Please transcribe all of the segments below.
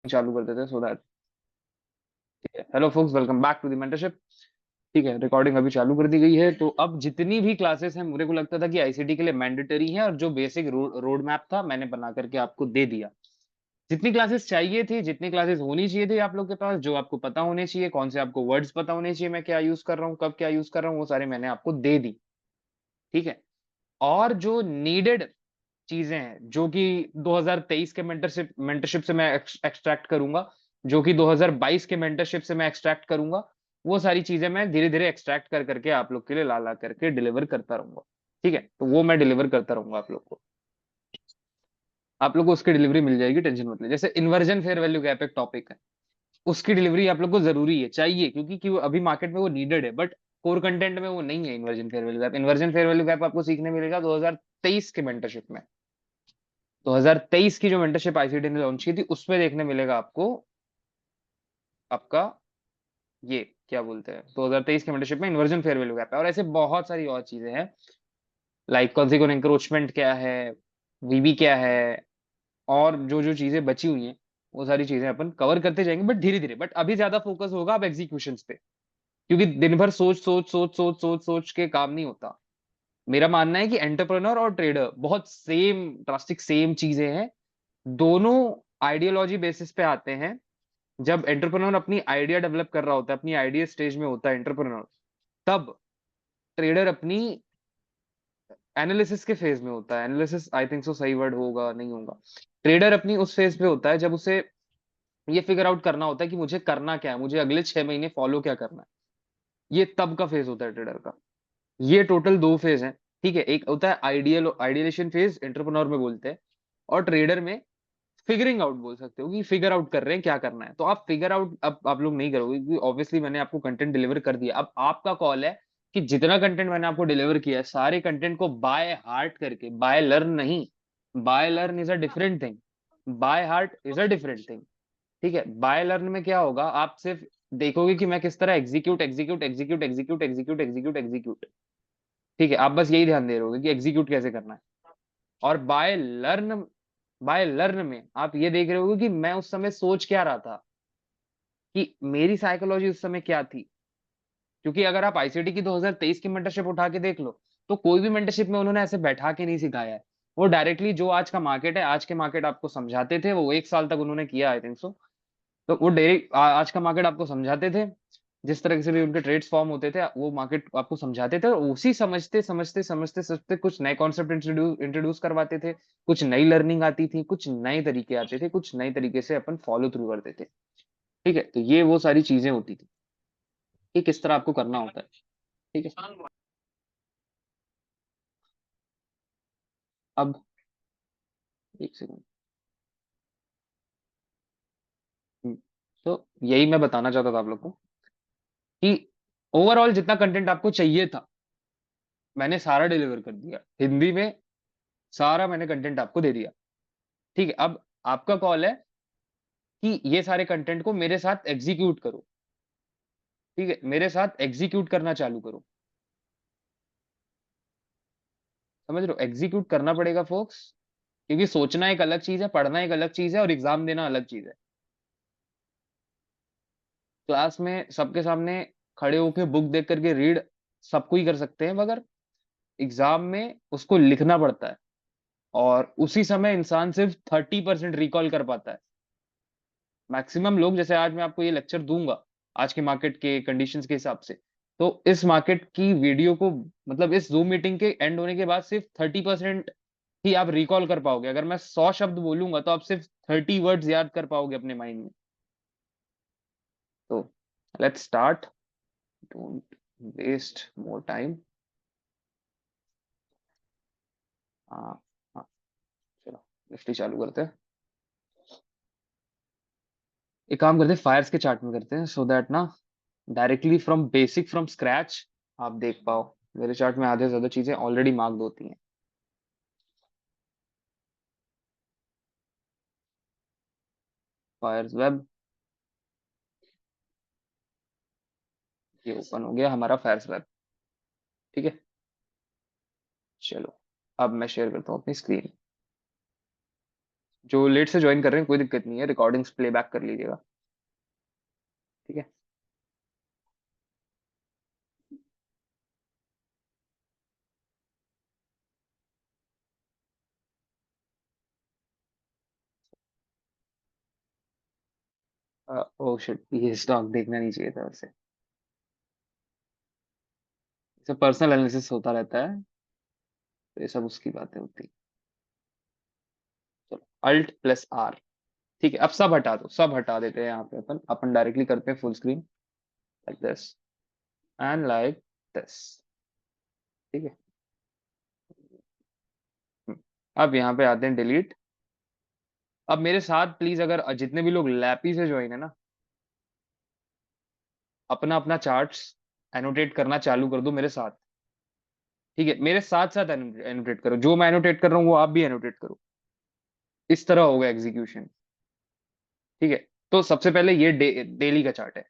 चालू कर देते हैं सो दैट। ठीक है, hello folks, welcome back to the mentorship. ठीक है, रिकॉर्डिंग अभी चालू कर दी गई है। तो अब जितनी भी क्लासेस हैं, मुझे को लगता था कि आईसीटी के लिए मैंडेटरी है, और जो बेसिक रोड मैप था मैंने बना करके आपको दे दिया। जितनी क्लासेस चाहिए थी, जितनी क्लासेस होनी चाहिए थी आप लोग के पास, जो आपको पता होने चाहिए, कौन से आपको वर्ड्स पता होने चाहिए, मैं क्या यूज कर रहा हूँ, कब क्या यूज कर रहा हूँ, वो सारे मैंने आपको दे दी। ठीक है। और जो नीडेड चीजें हैं, जो कि 2023 के मेंटरशिप से मैं एक्सट्रैक्ट करूंगा, जो कि 2022 के मेंटरशिप से मैं एक्सट्रैक्ट करूंगा, वो सारी चीजें मैं धीरे धीरे एक्सट्रैक्ट कर करके आप लोग के लिए ला ला करके डिलीवर करता रहूंगा। ठीक है, तो वो मैं डिलीवर करता रहूंगा आप लोग को। आप लोग को उसकी डिलीवरी मिल जाएगी, टेंशन मत ले। जैसे इन्वर्जन फेयर वैल्यू गैप एक टॉपिक है, उसकी डिलीवरी आप लोग को जरूरी है, चाहिए, क्योंकि अभी मार्केट में वो नीडेड है, बट कोर कंटेंट में वो नहीं है। Inversion fair value gap, inversion fair value gap आपको सीखने मिलेगा 2023 के मेंटरशिप में। 2023 की जो मेंटरशिप आईसीटी ने लॉन्च की थी, उसमें देखने मिलेगा आपको आपका ये क्या बोलते हैं, 2023 के मेंटरशिप में इन्वर्जन फेयर वैल्यू गैप है, और ऐसे बहुत सारी और चीजें हैं, लाइक कॉन्सिक्वेंट एंक्रोचमेंट क्या है, वीबी क्या है, और जो जो चीजें बची हुई हैं, वो सारी चीजें अपन कवर करते जाएंगे, बट धीरे धीरे। बट अभी ज्यादा फोकस होगा अब एग्जीक्यूशन पे, क्योंकि दिन भर सोच सोच सोच सोच सोच सोच के काम नहीं होता। मेरा मानना है कि एंटरप्रेन्योर और ट्रेडर बहुत सेम, ड्रास्टिक सेम चीजें हैं। दोनों आइडियोलॉजी बेसिस पे आते हैं। जब एंटरप्रेन्योर अपनी आइडिया डेवलप कर रहा होता है, अपनी आइडिया स्टेज में होता है एंटरप्रेन्योर, तब ट्रेडर अपनी एनालिसिस के फेज में होता है। एनालिसिस आई थिंक सो सही वर्ड होगा, नहीं होगा। ट्रेडर अपनी उस फेज पे होता है जब उसे ये फिगर आउट करना होता है कि मुझे करना क्या है, मुझे अगले 6 महीने फॉलो क्या करना है। ये तब का फेज होता है ट्रेडर का। ये टोटल दो फेज हैं। ठीक है, एक होता है आइडियलेशन फेज, एंटरप्रेन्योर में बोलते हैं, और ट्रेडर में फिगरिंग आउट बोल सकते हो, कि फिगर आउट कर रहे हैं क्या करना है। तो आप फिगर आउट अब आप लोग नहीं करोगे, क्योंकि ऑब्वियसली मैंने आपको कंटेंट डिलीवर कर दिया। अब आपका कॉल है कि जितना कंटेंट मैंने आपको डिलीवर किया है, सारे कंटेंट को बाय हार्ट करके, बाय लर्न नहीं, by learn is a different thing, by heart is a different thing. ठीक है, बाय लर्न में क्या होगा, आप सिर्फ देखोगे कि मैं किस तरह execute execute execute execute execute execute execute. ठीक है, आप बस यही ध्यान दे रहोगे कि एग्जीक्यूट कैसे करना है। और बाय लर्न में आप ये देख रहे होगे कि मैं उस समय सोच क्या रहा था, कि मेरी साइकोलॉजी उस समय क्या थी। क्योंकि अगर आप आईसीटी की 2023 की मेंटरशिप उठा के देख लो, तो कोई भी मेंटरशिप में उन्होंने ऐसे बैठा के नहीं सिखाया है। वो डायरेक्टली जो आज का मार्केट है, आज के मार्केट आपको समझाते थे, वो 1 साल तक उन्होंने किया आई थिंक सो। तो वो डायरेक्ट आज का मार्केट आपको समझाते थे, जिस तरह से भी उनके ट्रेड्स फॉर्म होते थे, वो मार्केट आपको समझाते थे, और उसी समझते समझते समझते समझते कुछ नए कॉन्सेप्ट इंट्रोड्यूस करवाते थे, कुछ नई लर्निंग आती थी, कुछ नए तरीके आते थे, कुछ नए तरीके से अपन फॉलो थ्रू करते थे। ठीक है, तो ये वो सारी चीजें होती थी कि किस तरह आपको करना होता है। ठीक है। अब एक सेकंड। तो यही मैं बताना चाहता था आप लोग को, कि ओवरऑल जितना कंटेंट आपको चाहिए था, मैंने सारा डिलीवर कर दिया हिंदी में। सारा मैंने कंटेंट आपको दे दिया। ठीक है, अब आपका कॉल है कि ये सारे कंटेंट को मेरे साथ एग्जीक्यूट करो। ठीक है, मेरे साथ एग्जीक्यूट करना चालू करो। समझ रहे हो, एग्जीक्यूट करना पड़ेगा फोक्स, क्योंकि सोचना एक अलग चीज है, पढ़ना एक अलग चीज है, और एग्जाम देना अलग चीज है। क्लास में सबके सामने खड़े होके बुक देख करके रीड सबको ही कर सकते हैं, मगर एग्जाम में उसको लिखना पड़ता है, और उसी समय इंसान सिर्फ 30% रिकॉल कर पाता है। मैक्सिमम लोग, जैसे आज मैं आपको ये लेक्चर दूंगा आज के मार्केट के कंडीशंस के हिसाब से, तो इस मार्केट की वीडियो को, मतलब इस जूम मीटिंग के एंड होने के बाद सिर्फ 30% ही आप रिकॉल कर पाओगे। अगर मैं 100 शब्द बोलूंगा तो आप सिर्फ 30 वर्ड्स याद कर पाओगे अपने माइंड में। तो let's start, don't waste more time. हाँ, हाँ, चलो निफ्टी चालू करते हैं। एक काम करते हैं, फायर्स के चार्ट में करते हैं, सो दैट ना directly from basic from scratch आप देख पाओ। मेरे चार्ट में आधे से ज्यादा चीजें ऑलरेडी मार्क्ड होती हैं। फायर्स वेब, ये ओपन हो गया हमारा फायर्स वेब। ठीक है, चलो अब मैं शेयर करता हूँ अपनी स्क्रीन। जो लेट से ज्वाइन कर रहे हैं कोई दिक्कत नहीं है, रिकॉर्डिंग्स प्लेबैक कर लीजिएगा, ठीक है। ओ शिट, ये स्टॉक देखना नहीं चाहिए था वैसे। इसे पर्सनल एनालिसिस होता रहता है, तो ये सब उसकी बातें होती है। चलो अल्ट प्लस आर, ठीक है। अब सब हटा दो, सब हटा देते हैं यहाँ पे, अपन अपन डायरेक्टली करते हैं full screen, like this and like this, ठीक है। हम्म, अब यहाँ पे आते हैं डिलीट। अब मेरे साथ प्लीज, अगर जितने भी लोग लैपी से ज्वाइन है ना, अपना अपना चार्ट्स एनोटेट करना चालू कर दो मेरे साथ, ठीक है। मेरे साथ साथ एनोटेट करो, जो मैं एनोटेट कर रहा हूँ वो आप भी एनोटेट करो। इस तरह होगा एग्जीक्यूशन, ठीक है। तो सबसे पहले ये डेली का चार्ट है।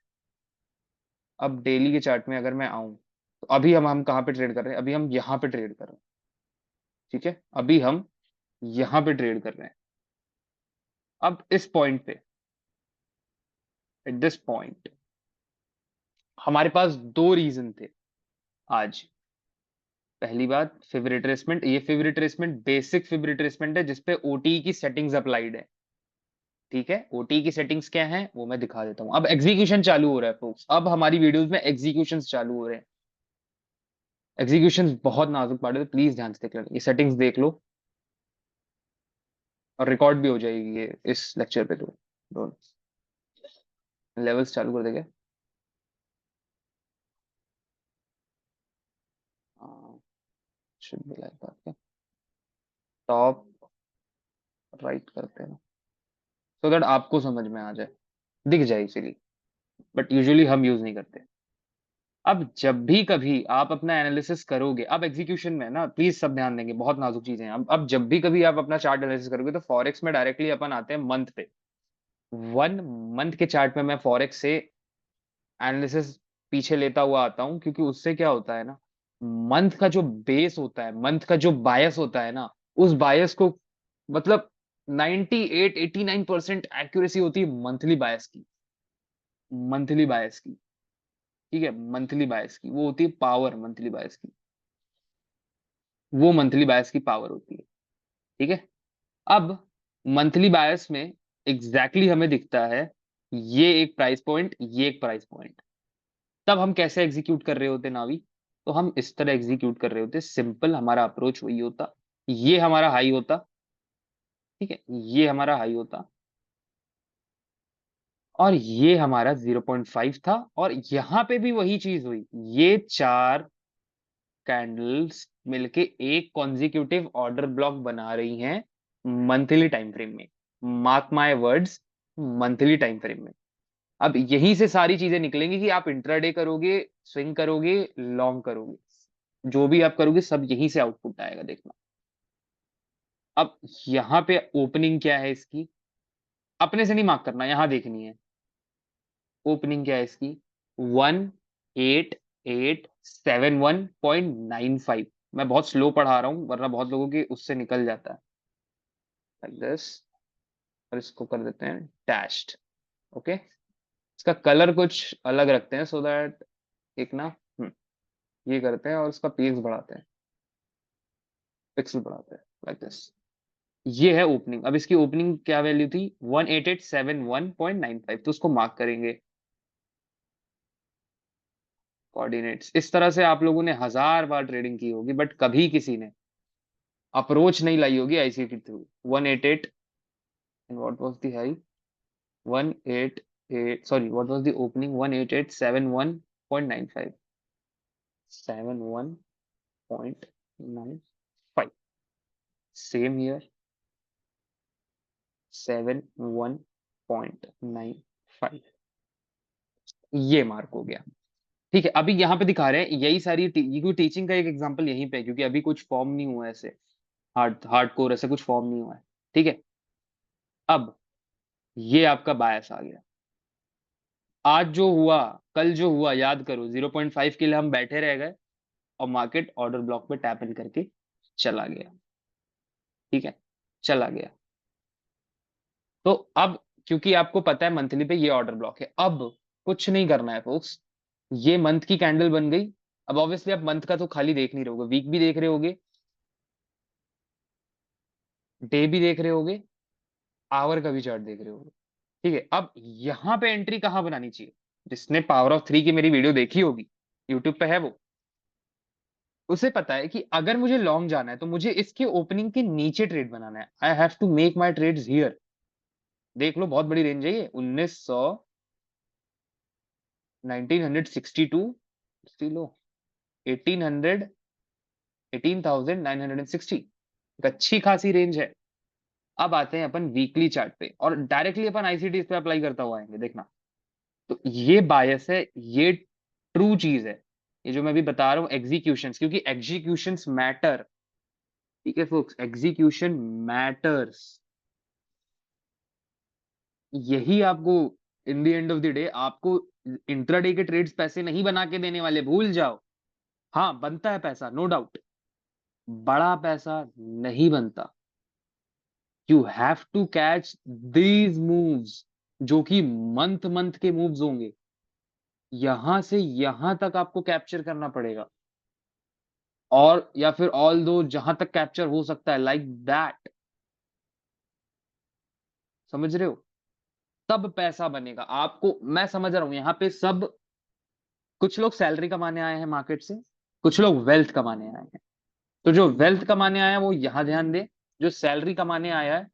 अब डेली के चार्ट में अगर मैं आऊं, तो अभी हम कहाँ पे ट्रेड कर रहे हैं? अभी हम यहाँ पे ट्रेड कर रहे हैं, ठीक है। अभी हम यहाँ पे ट्रेड कर रहे हैं। अब इस पॉइंट पे, एट दिस पॉइंट, हमारे पास दो रीजन थे आज। पहली बात, फिब रिट्रेसमेंट। ये fib retracement basic fib retracement है जिसपे ओटी की सेटिंग्स अप्लाइड है, ठीक है। ओटी की सेटिंग्स क्या है वो मैं दिखा देता हूँ। अब एग्जीक्यूशन चालू हो रहा है फोक्स, अब हमारी वीडियोस में एग्जीक्यूशन चालू हो रहे हैं। एग्जीक्यूशन बहुत नाजुक पार्ट है, तो प्लीज ध्यान से देख लेना, ये सेटिंग्स देख लो, और रिकॉर्ड भी हो जाएगी ये इस लेक्चर पे। तो दोनों लेवल्स चालू कर देंगे। Should be like that, top right करते हैं सो दैट आपको समझ में आ जाए, दिख जाए इसीलिए, बट यूजुअली हम यूज नहीं करते। अब जब भी कभी आप अपना एनालिसिस करोगे, अब एग्जीक्यूशन में ना प्लीज सब ध्यान देंगे, बहुत नाजुक चीजें हैं। अब जब भी कभी आप अपना चार्ट एनालिसिस करोगे, तो फॉरेक्स में डायरेक्टली अपन आते हैं मंथ पे। 1 मंथ के चार्ट में मैं फॉरेक्स से एनालिसिस पीछे लेता हुआ आता हूं, क्योंकि उससे क्या होता है ना, मंथ का जो बेस होता है, मंथ का जो बायस होता है ना, उस बायस को, मतलब 98-89% एक्यूरेसी होती है मंथली बायस की। मंथली बायस की, ठीक है। मंथली बायस की वो होती है पावर, मंथली बायस की वो मंथली बायस की पावर होती है, ठीक है। अब मंथली बायस में एग्जैक्टली हमें दिखता है ये एक प्राइस पॉइंट, ये एक प्राइस पॉइंट। तब हम कैसे एग्जीक्यूट कर रहे होते नावी? तो हम इस तरह एग्जीक्यूट कर रहे होते, सिंपल हमारा अप्रोच वही होता। ये हमारा हाई होता, ठीक है, ये हमारा हाई होता, और ये हमारा 0.5 था। और यहां पे भी वही चीज हुई, ये चार कैंडल्स मिलके एक कॉन्जिक्यूटिव ऑर्डर ब्लॉक बना रही हैं मंथली टाइम फ्रेम में। Mark my words, monthly time frame में। अब यहीं से सारी चीजें निकलेंगी कि आप इंट्राडे करोगे, स्विंग करोगे, लॉन्ग करोगे, जो भी आप करोगे सब यहीं से आउटपुट आएगा, देखना। अब यहाँ पे ओपनिंग क्या है इसकी, अपने से नहीं मार्क करना, यहां देखनी है। ओपनिंग क्या है इसकी? 1887.95। मैं बहुत स्लो पढ़ा रहा हूँ, वरना बहुत लोगों के उससे निकल जाता है, लाइक दिस। और इसको कर देते हैं डैश्ड, ओके। इसका कलर कुछ अलग रखते हैं, सो दैट एक ना, ये करते हैं और उसका पेज बढ़ाते हैं, पिक्सल बढ़ाते हैं, लाइक दिस। ये है ओपनिंग। अब इसकी ओपनिंग क्या वैल्यू थी? 1887.95, तो उसको मार्क करेंगे कोऑर्डिनेट्स। इस तरह से आप लोगों ने हजार बार ट्रेडिंग की होगी, बट कभी किसी ने अप्रोच नहीं लाई होगी आईसी के through. 188, and what was the high? 188, sorry, what was the opening? 18871.95, 71.95, same here, 71.95, ये मार्क हो गया, ठीक है। अभी यहाँ पे दिखा रहे हैं यही सारी ये कोई टीचिंग का एक एग्जांपल यहीं पे है, क्योंकि अभी कुछ फॉर्म नहीं हुआ है ऐसे, हार्ड कोर ऐसे कुछ फॉर्म नहीं हुआ है, ठीक है। अब ये आपका बायस आ गया। आज जो हुआ, कल जो हुआ, याद करो, 0.5 के लिए हम बैठे रह गए, और मार्केट ऑर्डर ब्लॉक पे टैप इन करके चला गया, ठीक है, चला गया। तो अब क्योंकि आपको पता है मंथली पे ये ऑर्डर ब्लॉक है, अब कुछ नहीं करना है फोक्स। ये मंथ की कैंडल बन गई। अब ऑब्वियसली आप मंथ का तो खाली देख नहीं रहे होगे, वीक भी देख रहे होगे, डे भी देख रहे होगे, आवर का भी चार्ट देख रहे होगे। ठीक है, अब यहां पे एंट्री कहां बनानी चाहिए? जिसने पावर ऑफ थ्री की मेरी वीडियो देखी होगी, यूट्यूब पे है वो, उसे पता है कि अगर मुझे लॉन्ग जाना है तो मुझे इसके ओपनिंग के नीचे ट्रेड बनाना है। I have to make my trades here. देख लो, बहुत बड़ी रेंज है ये, 1900, 1962, लो, 1800, 18,960, एक अच्छी खासी रेंज है। अब आते हैं अपन वीकली चार्ट पे और डायरेक्टली अपन आईसीटी पे अप्लाई करता हुआ आएंगे, देखना। तो ये बायस है, ये ट्रू चीज है, ये जो मैं अभी बता रहा हूँ एग्जीक्यूशंस, क्योंकि एग्जीक्यूशंस मैटर। ठीक है फोक्स, एग्जीक्यूशन मैटर्स। यही आपको in the end of the day आपको इंट्राडे के ट्रेड्स पैसे नहीं बना के देने वाले, भूल जाओ। हाँ बनता है पैसा, नो डाउट, बड़ा पैसा नहीं बनता। You have to catch these moves, जो कि मंथ मंथ के मूव्स होंगे, यहां से यहां तक आपको कैप्चर करना पड़ेगा। और या फिर ऑल दो जहां तक कैप्चर हो सकता है, लाइक दैट। समझ रहे हो? तब पैसा बनेगा आपको। मैं समझ रहा हूं यहाँ पे सब, कुछ लोग सैलरी कमाने आए हैं मार्केट से, कुछ लोग वेल्थ कमाने आए हैं। तो जो वेल्थ कमाने आया है वो यहां ध्यान दे, जो सैलरी कमाने आया है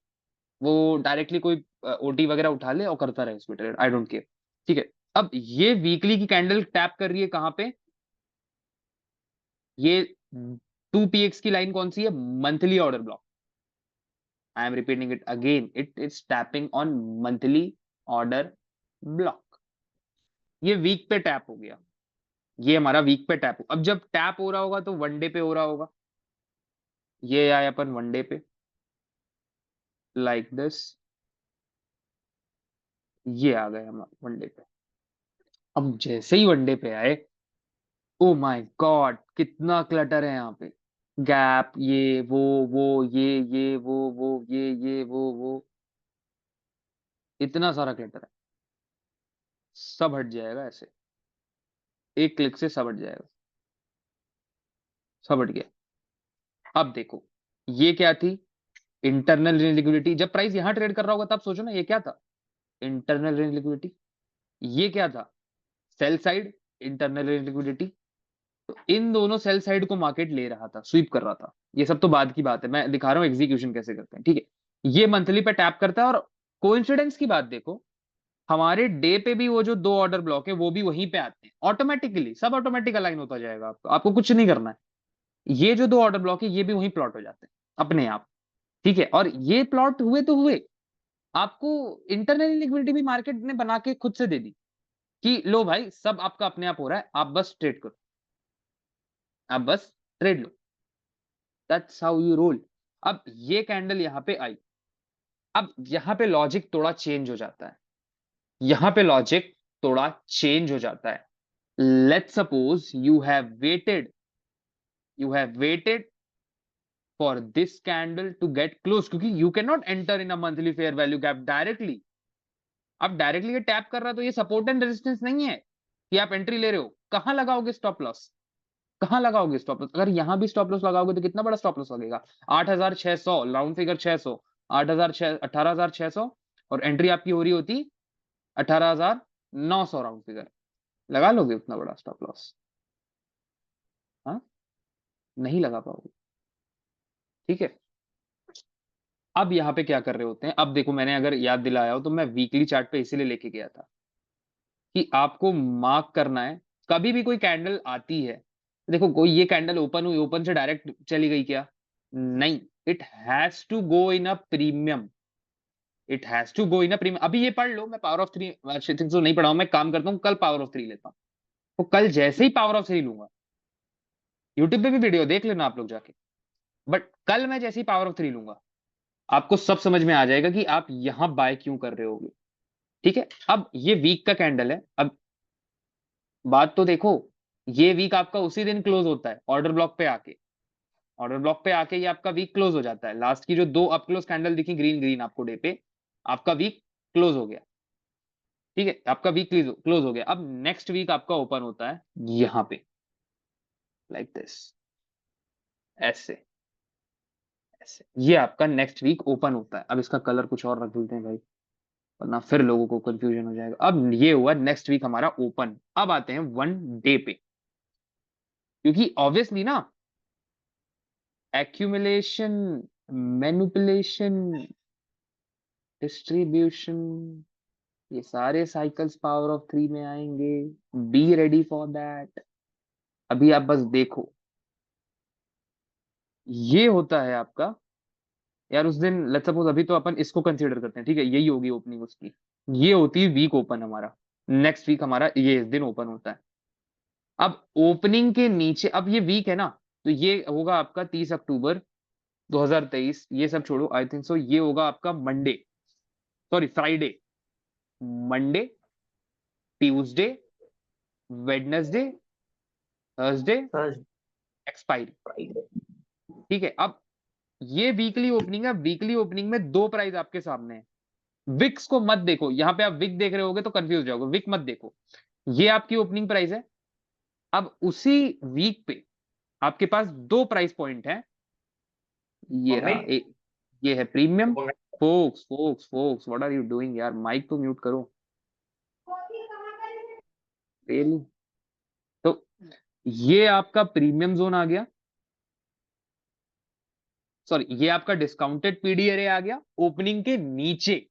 वो डायरेक्टली कोई ओटी वगैरह उठा ले और करता रहे उसमें ट्रेड, आई डोंट केयर। ठीक है, अब ये वीकली की कैंडल टैप कर रही है कहां पे? ये 2 px की लाइन कौन सी है? Monthly order block. I am repeating it again, it is tapping on monthly order block. ये वीक पे टैप हो गया, ये हमारा वीक पे टैप। अब जब टैप हो रहा होगा तो वनडे पे हो रहा होगा। ये आए अपन वनडे पे, लाइक दिस, ये आ गए हम वनडे पे। अब जैसे ही वनडे पे आए, ओ माय गॉड कितना क्लटर है यहाँ पे। गैप, ये वो ये वो ये वो, इतना सारा क्लटर है। सब हट जाएगा ऐसे, एक क्लिक से सब हट जाएगा। सब हट गया। अब देखो, ये क्या थी? Internal liquidity. जब प्राइस यहां ट्रेड कर रहा होगा तब सोचो ना, ये क्या था? Internal liquidity. ये क्या था? Sell side, internal liquidity. तो इन दोनों सेल साइड को मार्केट ले रहा था, स्वीप कर रहा था। ये सब तो बाद की बात है, मैं दिखा रहा हूं एग्जीक्यूशन कैसे करते हैं। ठीक है, ये मंथली पे टैप करता है और कोइंसिडेंस की बात देखो, हमारे डे पे भी वो जो दो ऑर्डर ब्लॉक है वो भी वहीं पे आते हैं ऑटोमेटिकली, सब ऑटोमेटिक अलाइन होता जाएगा। आपको कुछ नहीं करना है। ये जो दो ऑर्डर ब्लॉक है ये भी वहीं प्लॉट हो जाते हैं अपने आप। ठीक है, और ये प्लॉट हुए तो हुए, आपको इंटरनल लिक्विडिटी भी मार्केट ने बना के खुद से दे दी कि लो भाई सब आपका अपने आप हो रहा है, आप बस ट्रेड करो, आप बस ट्रेड लो। That's how you roll. अब ये कैंडल यहां पे आई, अब यहां पे लॉजिक थोड़ा चेंज हो जाता है, यहां पे लॉजिक थोड़ा चेंज हो जाता है। Let's suppose you have waited for this candle to get close, क्योंकि you can not enter in a monthly fair value gap directly. अब डायरेक्टली ये टैप कर रहा है तो ये सपोर्ट एंड रेजिस्टेंस नहीं है कि आप एंट्री ले रहे हो। कहां लगाओगे स्टॉप लॉस? कहां लगाओगे स्टॉप लॉस? अगर यहां भी स्टॉप लॉस लगाओगे तो कितना बड़ा स्टॉप लॉस लगेगा? 8,600, राउंड फिगर 600, 8,600, 18,600, और एंट्री आपकी हो रही होती 18,900, राउंड फिगर। लगा लोगे उतना बड़ा स्टॉप लॉस? हाँ, नहीं लगा पाओगे। ठीक है, अब यहाँ पे क्या कर रहे होते हैं? अब देखो, मैंने अगर याद दिलाया हो तो मैं वीकली चार्ट पे इसीलिए लेके गया था कि आपको मार्क करना है। कभी भी कोई कैंडल आती है, देखो कोई ये कैंडल ओपन हुई, ओपन से डायरेक्ट चली गई क्या? नहीं, it has to go in a premium, it has to go in a premium. अभी ये पढ़ लो, मैं पावर ऑफ थ्री तो नहीं पढ़ा हूं, मैं काम करता हूँ, कल पावर ऑफ थ्री लेता हूँ। तो कल जैसे ही पावर ऑफ थ्री लूंगा, यूट्यूब पे भी वीडियो देख लेना आप लोग जाके, बट कल मैं जैसे ही पावर ऑफ थ्री लूंगा, आपको सब समझ में आ जाएगा कि आप यहां बाय क्यों कर रहे होगे। ठीक है, अब ये वीक का कैंडल है। अब बात तो देखो, ये वीक आपका उसी दिन क्लोज होता है ऑर्डर ब्लॉक पे आके, ऑर्डर ब्लॉक पे आके ये आपका वीक क्लोज हो जाता है। लास्ट की जो दो अप क्लोज कैंडल दिखी ग्रीन ग्रीन आपको डे पे, आपका वीक क्लोज हो गया, ठीक है, आपका वीक क्लोज हो गया। अब नेक्स्ट वीक आपका ओपन होता है यहां पे, लाइक दिस, ऐसे ऐसे, ये आपका नेक्स्ट वीक ओपन होता है। अब इसका कलर कुछ और रख देते हैं भाई, वरना फिर लोगों को कंफ्यूजन हो जाएगा। अब ये हुआ नेक्स्ट वीक हमारा ओपन। अब आते हैं वन डे पे, क्योंकि ऑब्वियसली ना एक्यूमुलेशन, मैनिपुलेशन, डिस्ट्रीब्यूशन, ये सारे साइकिल्स पावर ऑफ 3 में आएंगे। Be ready for that. अभी आप बस देखो, ये होता है आपका, यार उस दिन लेट्स सपोज, अभी तो अपन इसको कंसीडर करते हैं, ठीक है, यही होगी ओपनिंग उसकी। ये होती है वीक ओपन हमारा, नेक्स्ट वीक हमारा ये इस दिन ओपन होता है। अब ओपनिंग के नीचे, अब ये वीक है ना, तो ये होगा आपका 30 अक्टूबर 2023, ये सब छोड़ो, आई थिंक सो ये होगा आपका Monday, sorry Friday, Monday, Tuesday, Wednesday, Thursday, expiry, ठीक है। अब ये वीकली ओपनिंग है, वीकली ओपनिंग में दो प्राइस आपके सामने है। विक्स को मत देखो, यहां पे आप विक देख रहे होगे तो कंफ्यूज हो जाओगे, विक मत देखो, ये आपकी ओपनिंग प्राइस है। अब उसी वीक पे आपके पास दो प्राइस पॉइंट है, ये मम्मी रहा ये है premium. Folks folks folks, what are you doing यार, माइक तो म्यूट करो। Really? तो ये आपका प्रीमियम जोन आ गया, सॉरी ये आपका डिस्काउंटेड पीडी एरे आ गया ओपनिंग के नीचे,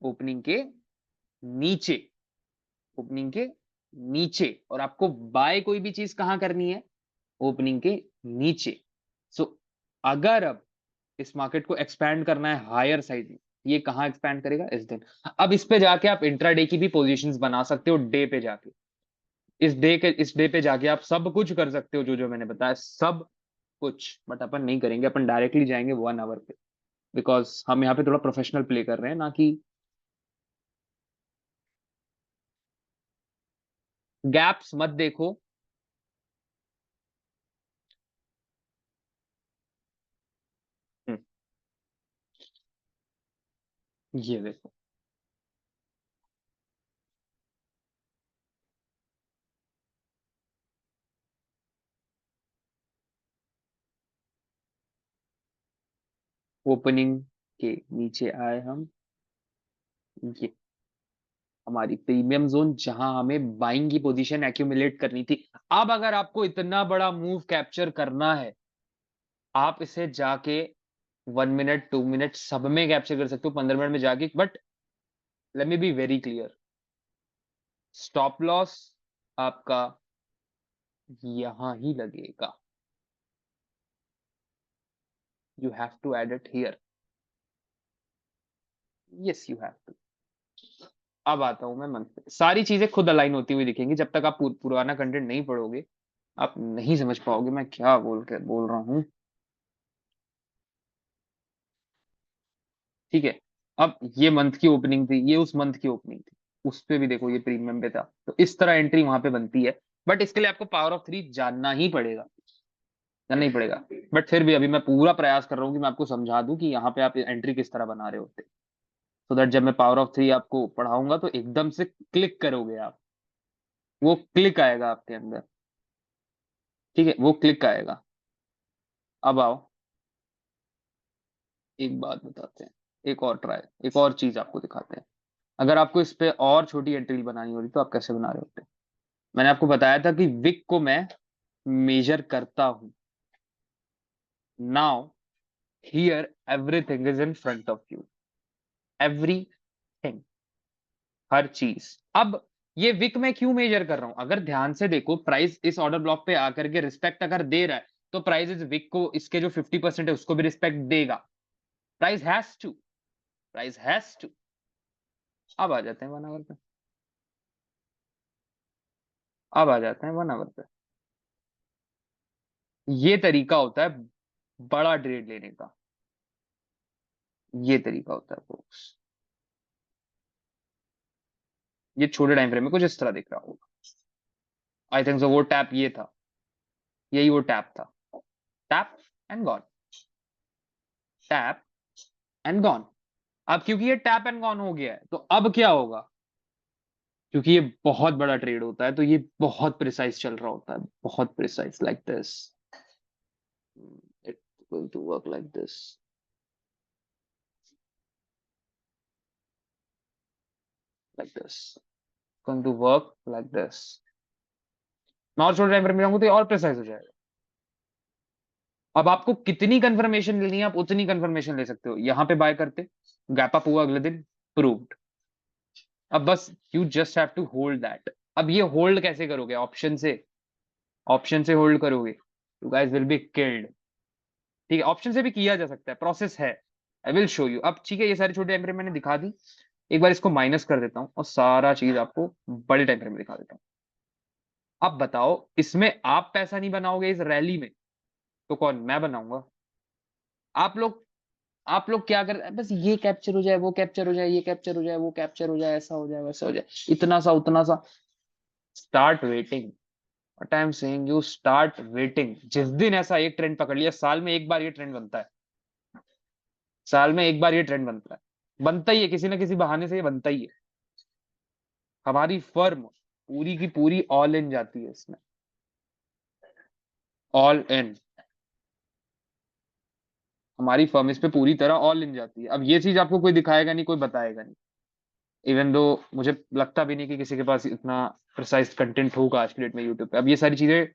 ओपनिंग के नीचे, ओपनिंग के नीचे। और आपको बाय कोई भी चीज कहां करनी है, ओपनिंग के नीचे। सो अगर अब इस मार्केट को एक्सपैंड करना है हायर साइड में, ये कहां एक्सपैंड करेगा, इस दिन। अब इस पे जाके आप इंट्राडे की भी पोजीशंस बना सकते हो, डे पे जाके, इस डे पे जाके आप सब कुछ कर सकते हो, जो जो मैंने बताया सब कुछ। बट अपन नहीं करेंगे, अपन डायरेक्टली जाएंगे 1 आवर पे, बिकॉज हम यहाँ पे थोड़ा प्रोफेशनल प्ले कर रहे हैं, ना कि गैप्स मत देखो। हम्म, ये देखो, ओपनिंग के नीचे आए हम, ये हमारी प्रीमियम जोन, जहां हमें बाइंग की पोजीशन एक्यूमुलेट करनी थी। अब अगर आपको इतना बड़ा मूव कैप्चर करना है, आप इसे जाके 1 मिनट 2 मिनट सब में कैप्चर कर सकते हो, 15 मिनट में जाके। But let me be very clear, stop loss आपका यहां ही लगेगा, you have to add it here, yes you have to. अब आता हूं मैं मंथ पे, सारी चीजें खुद अलाइन होती हुई दिखेंगी, जब तक आप पुराना कंटेंट नहीं पढ़ोगे आप नहीं समझ पाओगे मैं क्या बोल रहा हूं, ठीक है। अब ये मंथ की ओपनिंग थी, ये उस मंथ की ओपनिंग थी, उस पे भी देखो ये प्रीमियम पे था, तो इस तरह एंट्री वहां पे बनती है। बट इसके लिए आपको पावर ऑफ 3 जानना ही पड़ेगा, जानना ही पड़ेगा। बट फिर भी अभी मैं पूरा प्रयास कर रहा हूँ कि मैं आपको समझा दूं कि यहाँ पे आप एंट्री किस तरह बना रहे होते, सो दैट जब मैं पावर ऑफ 3 आपको पढ़ाऊंगा तो एकदम से क्लिक करोगे आप, वो क्लिक आएगा आपके अंदर, ठीक है, वो क्लिक आएगा। अब आओ एक बात बताते हैं, एक और ट्राई, एक और चीज आपको दिखाते हैं। अगर आपको इस पे और छोटी एंट्री बनानी हो रही तो आप कैसे बना रहे होते। मैंने आपको बताया था कि विक को मैं मेजर करता हूं, now here everything is in front of you, everything, हर चीज। अब ये विक में क्यों मेजर कर रहा हूं, अगर ध्यान से देखो, प्राइस इस ऑर्डर ब्लॉक पे आकर के रिस्पेक्ट अगर दे रहा है, तो प्राइस इस विक को, इसके जो 50% है उसको भी रिस्पेक्ट देगा। Price has to, price has to. अब आ जाते हैं 1 आवर पे, अब आ जाते हैं 1 आवर पे। ये तरीका होता है बड़ा ट्रेड लेने का, ये तरीका होता है folks। ये छोटे टाइम फ्रेम में कुछ इस तरह दिख रहा होगा, आई थिंक सो वो टैप ये था, यही वो टैप था, tap and gone, tap and gone. अब क्योंकि ये टैप एंड गॉन हो गया है, तो अब क्या होगा, क्योंकि ये बहुत बड़ा ट्रेड होता है तो ये बहुत प्रिसाइज चल रहा होता है, बहुत precise, like this, it going to work like this, like this, going to work like this. मैं और छोटे टाइम फ्रेम में जाऊंगा तो ये और प्रिसाइज हो जाएगा। अब आपको कितनी कंफर्मेशन लेनी है आप उतनी कंफर्मेशन ले सकते हो। यहां पे बाय करते, गैप अप हुआ अगले दिन, प्रूव्ड। अब बस you just have to hold that. अब ये होल्ड कैसे करोगे, ऑप्शन से, ऑप्शन से होल्ड करोगे, you guys will be killed. ठीक है, ऑप्शन से भी किया जा सकता है, प्रोसेस है, आई विल शो यू। अब ठीक है, ये सारी छोटे टाइम फ्रेम मैंने दिखा दी, एक बार इसको माइनस कर देता हूँ और सारा चीज आपको बड़े टाइम फ्रेम में दिखा देता हूँ। अब बताओ, इसमें आप पैसा नहीं बनाओगे इस रैली में, तो कौन, मैं बनाऊंगा। आप लोग, आप लोग क्या कर, बस ये कैप्चर हो जाए, वो कैप्चर हो जाए, ये कैप्चर हो जाए, वो कैप्चर हो जाए, ऐसा हो जाए, वैसा हो जाए, इतना सा उतना सा। Start waiting, what I am saying, you start waiting. जिस दिन ऐसा एक ट्रेंड पकड़ लिया, साल में एक बार ये ट्रेंड बनता है, साल में एक बार ये ट्रेंड बनता है, बनता ही है, किसी ना किसी बहाने से ये बनता ही है। हमारी फर्म पूरी की पूरी ऑल इन जाती है इसमें, ऑल इन। हमारी फर्म इस पे पूरी तरह ऑल इन जाती है। अब ये चीज आपको कोई दिखाएगा नहीं, कोई बताएगा नहीं, इवन दो मुझे लगता भी नहीं कि किसी के पास इतना प्रिसाइज कंटेंट होगा आज की डेट में यूट्यूब पे। अब ये सारी चीजें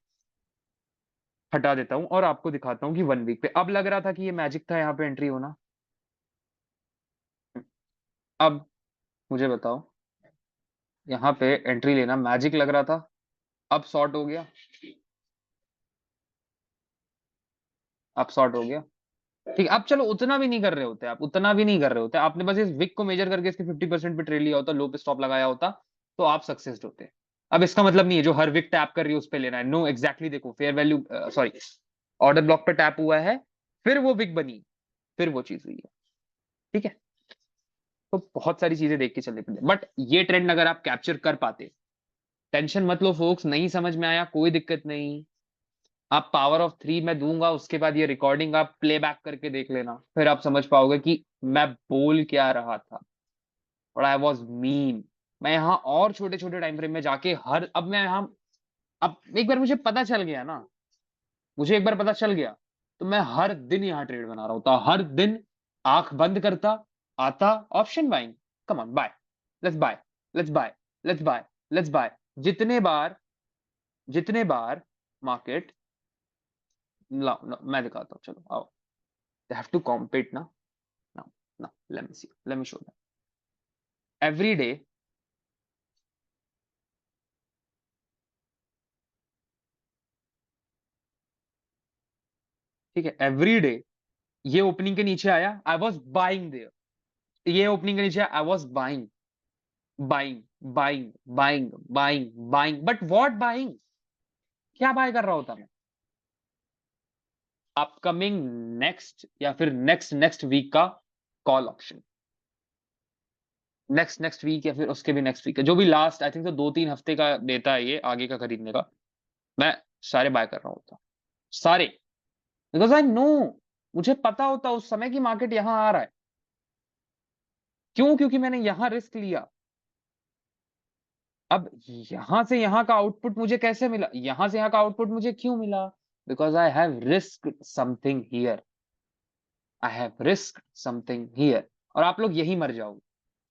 हटा देता हूं और आपको दिखाता हूँ कि 1 वीक पे, अब लग रहा था कि ये मैजिक था यहाँ पे एंट्री होना। अब मुझे बताओ, यहाँ पे एंट्री लेना मैजिक लग रहा था, अब शॉर्ट हो गया, अब शॉर्ट हो गया। ठीक है, अब चलो उतना भी नहीं कर रहे होते आप, उतना भी नहीं कर रहे होते, आपने बस इस विक को मेजर करके इसके 50% पे ट्रेड लिया होता, लो पे स्टॉप लगाया होता, तो आप सक्सेस्ड होते। अब इसका मतलब नहीं है जो हर विक टैप कर रही है उस पे लेना है, नो एग्जैक्टली, देखो fair value, sorry, order block पे टैप हुआ है, फिर वो विक बनी, फिर वो चीज हुई है। ठीक है, तो बहुत सारी चीजें देख के चलनी पड़ती, बट ये ट्रेंड अगर आप कैप्चर कर पाते, टेंशन मत लो फोक्स, नहीं समझ में आया कोई दिक्कत नहीं, आप पावर ऑफ 3 मैं दूंगा, उसके बाद ये रिकॉर्डिंग आप प्ले बैक करके देख लेना, फिर आप समझ पाओगे कि मैं बोल क्या रहा था, और आई वॉज मीन। मैं यहाँ और छोटे छोटे टाइम फ्रेम में जाके हर, अब मैं यहाँ, अब एक बार मुझे पता चल गया ना, मुझे एक बार पता चल गया, तो मैं हर दिन यहाँ ट्रेड बना रहा होता, हर दिन आंख बंद करता, आता, option buying, come on buy, let's buy, let's buy, let's buy, let's buy, जितने बार, जितने बार मार्केट, लाओ मैं दिखाता हूँ, चलो आओ, they have to compete ना, now now let me see, let me show them every day। ठीक है, एवरी डे ये ओपनिंग के नीचे आया, आई वॉज बाइंग देयर, ये ओपनिंग के नीचे I was buying, buying, buying, buying, buying, buying, but what buying, क्या बाय कर रहा होता मैं, अपकमिंग नेक्स्ट या फिर नेक्स्ट नेक्स्ट वीक का call option, next next week या फिर उसके भी नेक्स्ट वीक का, जो भी लास्ट आई थिंक तो 2-3 हफ्ते का देता है ये आगे का खरीदने का, मैं सारे बाय कर रहा होता, सारे, बिकॉज आई नो, मुझे पता होता उस समय की मार्केट यहां आ रहा है, क्यों, क्योंकि मैंने यहां रिस्क लिया। अब यहां से यहां का आउटपुट मुझे कैसे मिला, यहां से यहां का आउटपुट मुझे क्यों मिला, because I have risk something here, I have risk something here. और आप लोग यही मर जाओगे,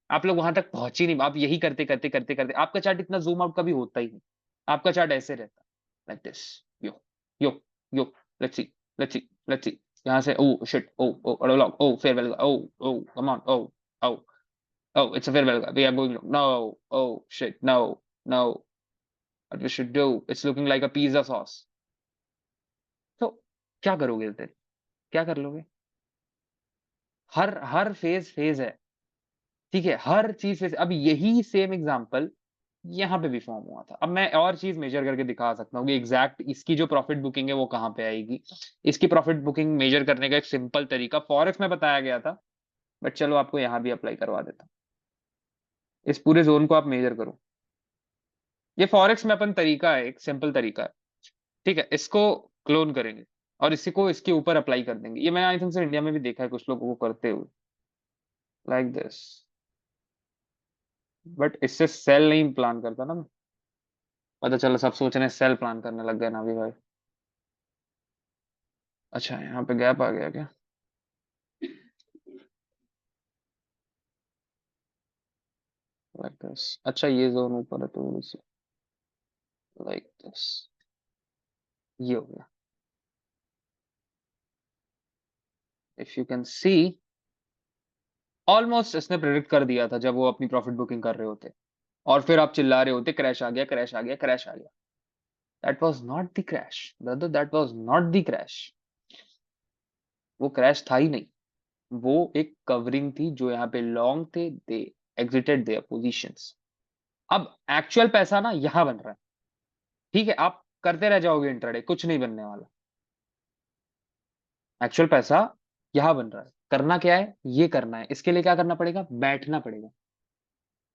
आप लोग वहां तक पहुंच ही नहीं, आप यही करते करते करते करते, आपका चार्ट इतना जूम आउट कभी होता ही नहीं, आपका चार्ट ऐसे रहता, like this, yo, yo, yo, let's see, let's see, let's see, यहां से, oh shit, oh log, oh farewell, oh come on, oh oh, it's a farewell. We are going. No. Oh shit. No. No. What we should do? It's looking like a pizza sauce. तो क्या करोगे फिर, क्या कर लोगे, हर हर phase phase है। ठीक है, हर चीज फेज। अब यही सेम एग्जांपल यहाँ पे भी फॉर्म हुआ था। अब मैं और चीज मेजर करके दिखा सकता हूँ कि एग्जैक्ट इसकी जो प्रॉफिट बुकिंग है वो कहाँ पे आएगी। इसकी प्रॉफिट बुकिंग मेजर करने का एक सिंपल तरीका फॉरेक्स में बताया गया था, बट चलो आपको यहाँ भी अप्लाई करवा देता हूँ। इस पूरे जोन को आप मेजर करो, ये फॉरेक्स में अपन तरीका है, एक सिंपल तरीका है। ठीक है, इसको क्लोन करेंगे और इसी को इसके ऊपर अप्लाई कर देंगे। ये मैंने आई थिंक सर इंडिया में भी देखा है कुछ लोगों को करते हुए। लाइक दिस, बट इससे सेल नहीं प्लान करता ना मैं। पता चला सब सोच रहे हैं सेल प्लान करने लग गए ना अभी भाई। अच्छा यहाँ पे गैप आ गया क्या? लाइक दिस, अच्छा ये जोन ऊपर है थोड़ी सी, लाइक दिस, ये हो गया। If you can see, almost इसने प्रेडिक्ट कर दिया था जब वो अपनी प्रॉफिट बुकिंग कर रहे होते, और फिर आप चिल्ला रहे होते क्रैश आ गया, क्रैश आ गया, क्रैश आ गया। That was not the crash brother, that was not the crash. वो क्रैश था ही नहीं, वो एक कवरिंग थी। जो यहाँ पे लॉन्ग थे दे एग्जिटेड देयर पोजीशंस। अब एक्चुअल पैसा ना यहां बन रहा है, ठीक है? आप करते रह जाओगे इंट्राडे, कुछ नहीं बनने वाला। एक्चुअल पैसा यहां बन रहा है। करना क्या है? ये करना है। इसके लिए क्या करना पड़ेगा? बैठना पड़ेगा।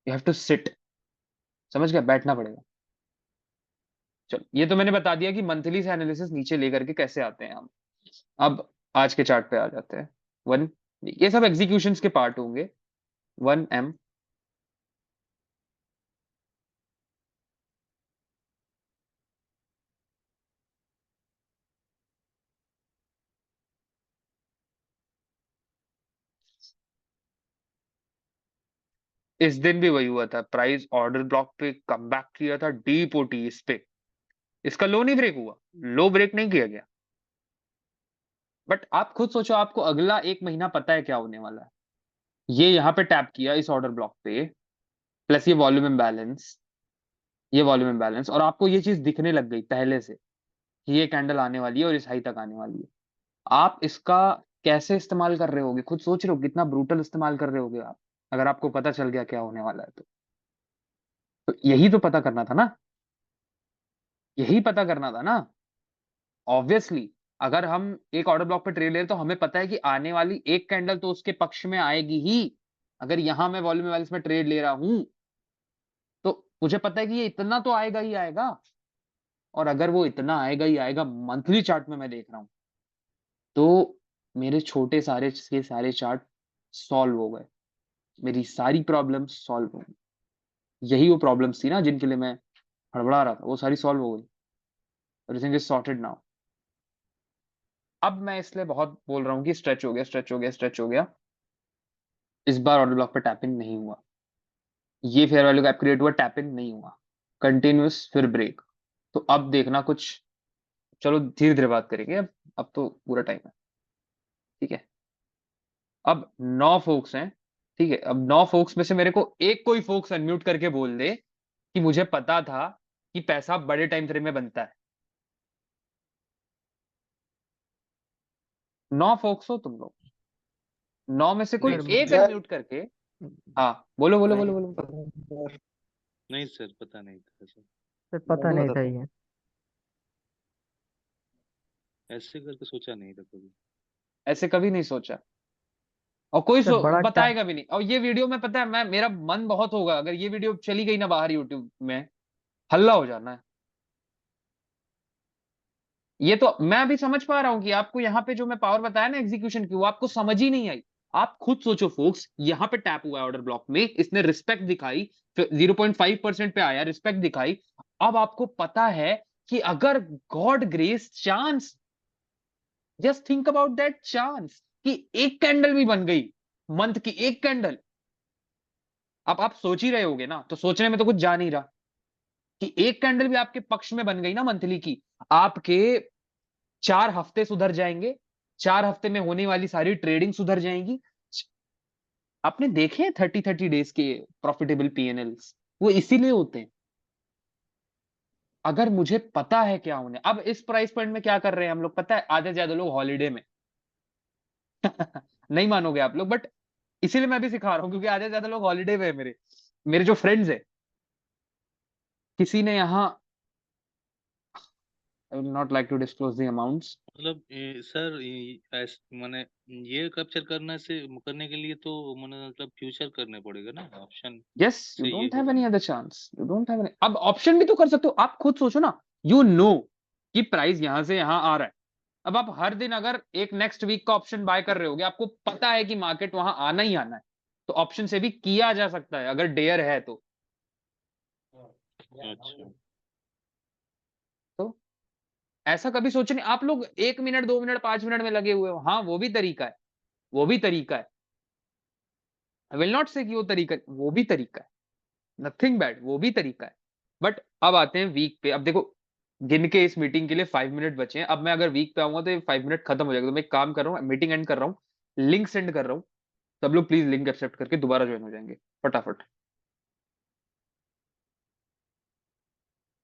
You have to sit. समझ गया? बैठना पड़ेगा। चलो ये तो मैंने बता दिया कि मंथली से एनालिसिस नीचे लेकर के कैसे आते हैं हम। अब आज के चार्ट पे आ जाते हैं। वन, ये सब एग्जीक्यूशंस के पार्ट होंगे। 1M, इस दिन भी वही हुआ था। प्राइस ऑर्डर ब्लॉक पे कम बैक किया था, डीप ओटी इस पे। इसका लो नहीं ब्रेक हुआ, लो ब्रेक नहीं किया गया। बट आप खुद सोचो, आपको अगला एक महीना पता है क्या होने वाला है। ये यहाँ पे टैप किया इस ऑर्डर ब्लॉक पे, प्लस ये वॉल्यूम इम्बैलेंस, ये वॉल्यूम इम्बैलेंस, और आपको ये चीज दिखने लग गई पहले से कि ये कैंडल आने वाली है और इस हाई तक आने वाली है। आप इसका कैसे इस्तेमाल कर रहे होगे? खुद सोच रहे हो कितना ब्रूटल इस्तेमाल कर रहे होगे आप, अगर आपको पता चल गया क्या होने वाला है तो यही तो पता करना था ना, यही पता करना था ना। ऑब्वियसली अगर हम एक ऑर्डर ब्लॉक पे ट्रेड ले रहे तो हमें पता है कि आने वाली एक कैंडल तो उसके पक्ष में आएगी ही। अगर यहां मैं वॉल्यूम एनालिसिस में ट्रेड ले रहा हूं तो मुझे पता है कि ये इतना तो आएगा ही आएगा। और अगर वो इतना आएगा ही आएगा मंथली चार्ट में मैं देख रहा हूं, तो मेरे छोटे सारे के सारे चार्ट सॉल्व हो गए, मेरी सारी प्रॉब्लम सॉल्व हो गई। यही वो प्रॉब्लम्स थी ना जिनके लिए मैं हड़बड़ा रहा था, वो सारी सॉल्व हो गई। Everything is sorted now. अब मैं इसलिए बहुत बोल रहा हूँ कि स्ट्रेच हो गया, स्ट्रेच हो गया, स्ट्रेच हो गया। इस बार ऑर्डर ब्लॉक पर टैपिंग नहीं हुआ, ये फेयर वैल्यू गैप क्रिएट हुआ, टैपिंग नहीं हुआ, कंटिन्यूस फिर ब्रेक। तो अब देखना कुछ, चलो धीरे धीरे बात करेंगे। अब तो पूरा टाइम है, ठीक है? अब 9 फोक्स हैं, ठीक है? अब 9 फोक्स में से मेरे को एक कोई फोक्स अनम्यूट करके बोल दे कि मुझे पता था कि पैसा बड़े टाइम फ्रेम में बनता है। 9 फोक्स हो तुम लोग, 9 में से कोई नहीं सर एक सर, अनम्यूट करके। हाँ बोलो बोलो बोलो नहीं बोलो। सर, नहीं सर, पता नहीं था सर। सर पता बोलो नहीं बता था दो। ये। ऐसे करके सोचा नहीं था कभी। ऐसे कभी नहीं सोचा, और कोई सर बड़ा टाइम। बताएगा भी नहीं। और ये वीडियो में पता है, मैं मेरा मन बहुत होगा अगर ये वीडियो चली गई ना बाहर यूट्यूब में, हल्ला हो जाना है। ये तो मैं अभी समझ पा रहा हूं कि आपको यहाँ पे जो मैं पावर बताया ना एग्जीक्यूशन की, वो आपको समझ ही नहीं आई। आप खुद सोचो फोक्स, यहाँ पे टैप हुआ है ऑर्डर ब्लॉक में, इसने रिस्पेक्ट दिखाई, 0.5% पे आया, रिस्पेक्ट दिखाई। अब आपको पता है कि अगर God grace chance, just think about that chance, कि एक कैंडल भी बन गई, मंथ की एक कैंडल। अब आप सोच ही रहे होगे ना, तो सोचने में तो कुछ जा नहीं रहा कि एक कैंडल भी आपके पक्ष में बन गई ना मंथली की, आपके 4 हफ्ते सुधर जाएंगे, 4 हफ्ते में होने वाली सारी ट्रेडिंग सुधर जाएंगी। आपने देखे हैं 30-30 डेज के प्रॉफिटेबल पीएनएल्स, वो इसीलिए होते हैं। अगर मुझे पता है क्या होने, अब इस प्राइस पॉइंट में क्या कर रहे हैं हम लोग पता है? आधे से ज्यादा लोग हॉलीडे में। नहीं मानोगे आप लोग, बट इसीलिए मैं भी सिखा रहा हूं क्योंकि आधे से ज्यादा लोग हॉलीडे में है। मेरे मेरे जो फ्रेंड्स है, किसी ने यहाँ, I will not like to disclose the amounts. मतलब सर, माने ये कैप्चर करने के लिए तो माने मतलब फ्यूचर करने पड़ेगा ना, ऑप्शन यस, यू से ये डोंट हैव होगा एनी ना। Other chance, you don't have any. अब ऑप्शन भी तो कर सकते हो। आप खुद सोचो ना, यू नो कि प्राइस यहां से यहां आ रहा है। अब आप हर दिन अगर एक नेक्स्ट वीक का ऑप्शन बाय कर रहे होगे, आपको पता है कि मार्केट वहां आना ही आना है, तो ऑप्शन से भी किया जा सकता है अगर डेयर है तो। अच्छा। तो ऐसा कभी सोचे नहीं आप लोग, 1 मिनट 2 मिनट 5 मिनट में लगे हुए हो, हाँ वो भी तरीका है, वो भी तरीका है। आई विल नॉट से कि वो तरीका, वो भी तरीका है, नथिंग बैड, वो भी तरीका है। बट अब आते हैं वीक पे। अब देखो, गिन के इस मीटिंग के लिए 5 मिनट बचे हैं। अब मैं अगर वीक पे आऊंगा तो ये 5 मिनट खत्म हो जाएगा। तो मैं एक काम कर रहा हूँ, मीटिंग एंड कर रहा हूँ, लिंक सेंड कर रहा हूँ। सब लोग प्लीज लिंक एक्सेप्ट करके दोबारा ज्वाइन हो जाएंगे फटाफट।